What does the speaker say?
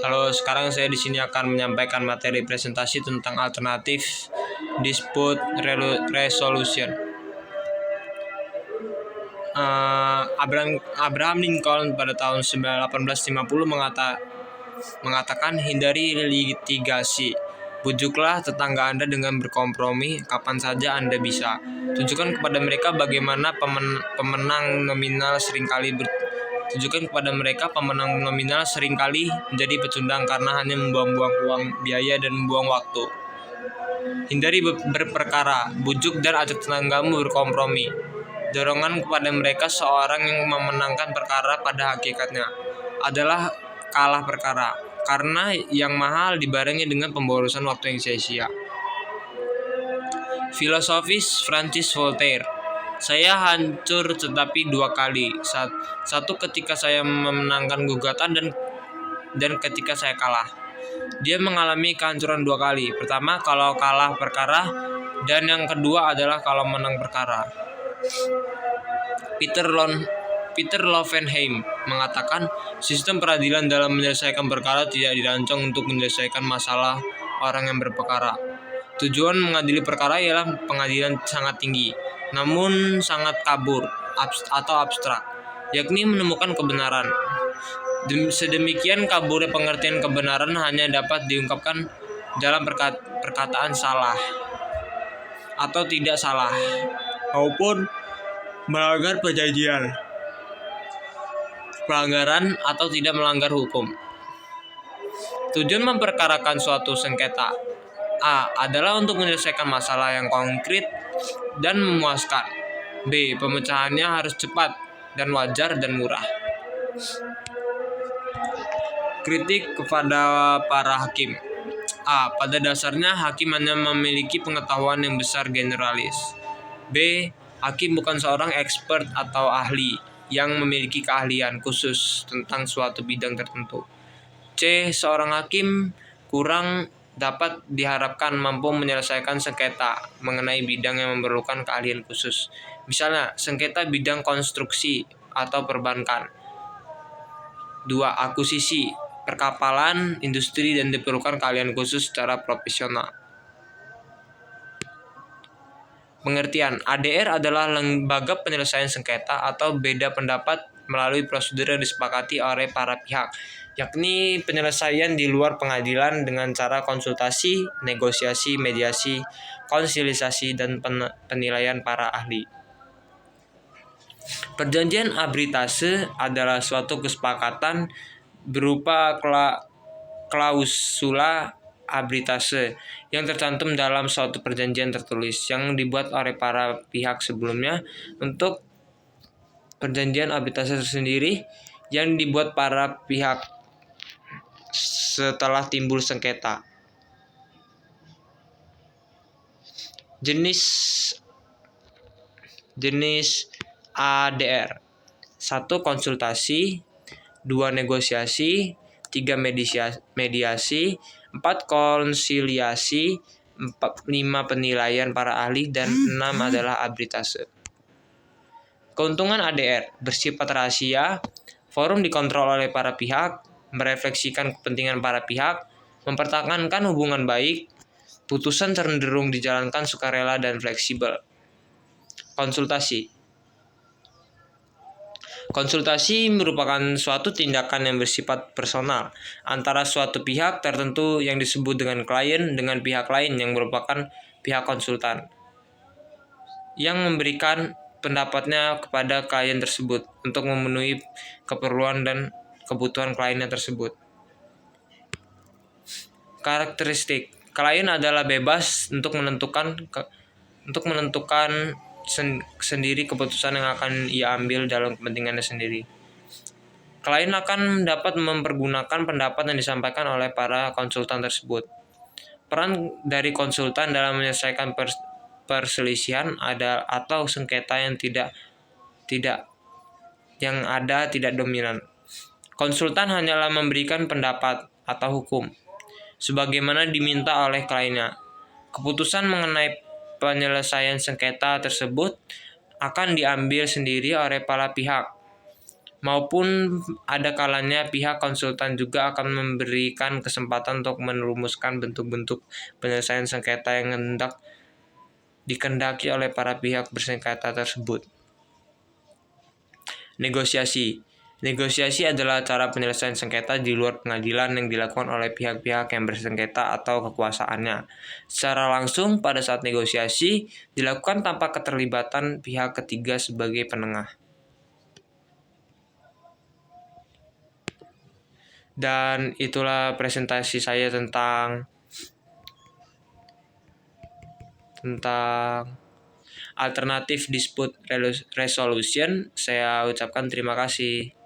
Halo, sekarang saya di sini akan menyampaikan materi presentasi tentang alternatif dispute resolution. Abraham Lincoln pada tahun 1850 mengatakan hindari litigasi. Bujuklah tetangga Anda dengan berkompromi kapan saja Anda bisa. Tunjukkan kepada mereka bagaimana pemenang nominal seringkali menjadi pecundang karena hanya membuang-buang uang, biaya, dan membuang waktu. Hindari berperkara, bujuk dan ajak tetanggamu berkompromi. Dorongan kepada mereka seorang yang memenangkan perkara pada hakikatnya adalah kalah perkara, karena yang mahal dibarengi dengan pemborosan waktu yang sia-sia. Filosofis Francis Voltaire. Saya hancur tetapi dua kali. Satu ketika saya memenangkan gugatan dan ketika saya kalah. Dia mengalami kehancuran dua kali. Pertama kalau kalah perkara, dan yang kedua adalah kalau menang perkara. Peter Lovenheim mengatakan sistem peradilan dalam menyelesaikan perkara tidak dirancang untuk menyelesaikan masalah orang yang berperkara. Tujuan mengadili perkara ialah pengadilan sangat tinggi, namun sangat kabur atau abstrak, yakni menemukan kebenaran. Sedemikian kaburnya pengertian kebenaran hanya dapat diungkapkan dalam perkataan salah atau tidak salah, maupun melanggar perjanjian, pelanggaran atau tidak melanggar hukum. Tujuan memperkarakan suatu sengketa A. adalah untuk menyelesaikan masalah yang konkret dan memuaskan. B. Pemecahannya harus cepat dan wajar dan murah. Kritik kepada para hakim. A. Pada dasarnya hakim hanya memiliki pengetahuan yang besar generalis. B. Hakim bukan seorang expert atau ahli yang memiliki keahlian khusus tentang suatu bidang tertentu. C. Seorang hakim kurang dapat diharapkan mampu menyelesaikan sengketa mengenai bidang yang memerlukan keahlian khusus. Misalnya, sengketa bidang konstruksi atau perbankan. 2. Akuisisi, perkapalan, industri, dan diperlukan keahlian khusus secara profesional. Pengertian, ADR adalah lembaga penyelesaian sengketa atau beda pendapat melalui prosedur yang disepakati oleh para pihak, yakni penyelesaian di luar pengadilan dengan cara konsultasi, negosiasi, mediasi, konsilisasi, dan penilaian para ahli. Perjanjian arbitrase adalah suatu kesepakatan berupa klausula arbitrase yang tercantum dalam suatu perjanjian tertulis yang dibuat oleh para pihak sebelumnya untuk perjanjian arbitrase tersendiri yang dibuat para pihak setelah timbul sengketa. Jenis ADR. 1. Konsultasi. 2. Negosiasi. 3. Mediasi. 4. Konsiliasi. 5. Penilaian para ahli. Dan 6 adalah arbitrase. Keuntungan ADR bersifat rahasia, forum dikontrol oleh para pihak, merefleksikan kepentingan para pihak, mempertahankan hubungan baik, putusan cenderung dijalankan sukarela dan fleksibel. Konsultasi merupakan suatu tindakan yang bersifat personal antara suatu pihak tertentu yang disebut dengan klien dengan pihak lain yang merupakan pihak konsultan yang memberikan pendapatnya kepada klien tersebut untuk memenuhi keperluan dan kebutuhan kliennya tersebut. Karakteristik klien adalah bebas untuk menentukan sendiri keputusan yang akan ia ambil dalam kepentingannya sendiri. Klien akan dapat mempergunakan pendapat yang disampaikan oleh para konsultan tersebut. Peran dari konsultan dalam menyelesaikan perselisihan atau sengketa yang tidak dominan. Konsultan hanyalah memberikan pendapat atau hukum sebagaimana diminta oleh kliennya. Keputusan mengenai penyelesaian sengketa tersebut akan diambil sendiri oleh para pihak. maupun ada kalanya pihak konsultan juga akan memberikan kesempatan untuk merumuskan bentuk-bentuk penyelesaian sengketa yang dikendaki oleh para pihak bersengketa tersebut. Negosiasi. Negosiasi adalah cara penyelesaian sengketa di luar pengadilan yang dilakukan oleh pihak-pihak yang bersengketa atau kekuasaannya. Secara langsung, pada saat negosiasi dilakukan tanpa keterlibatan pihak ketiga sebagai penengah. Dan itulah presentasi saya tentang alternatif dispute resolution. Saya ucapkan terima kasih.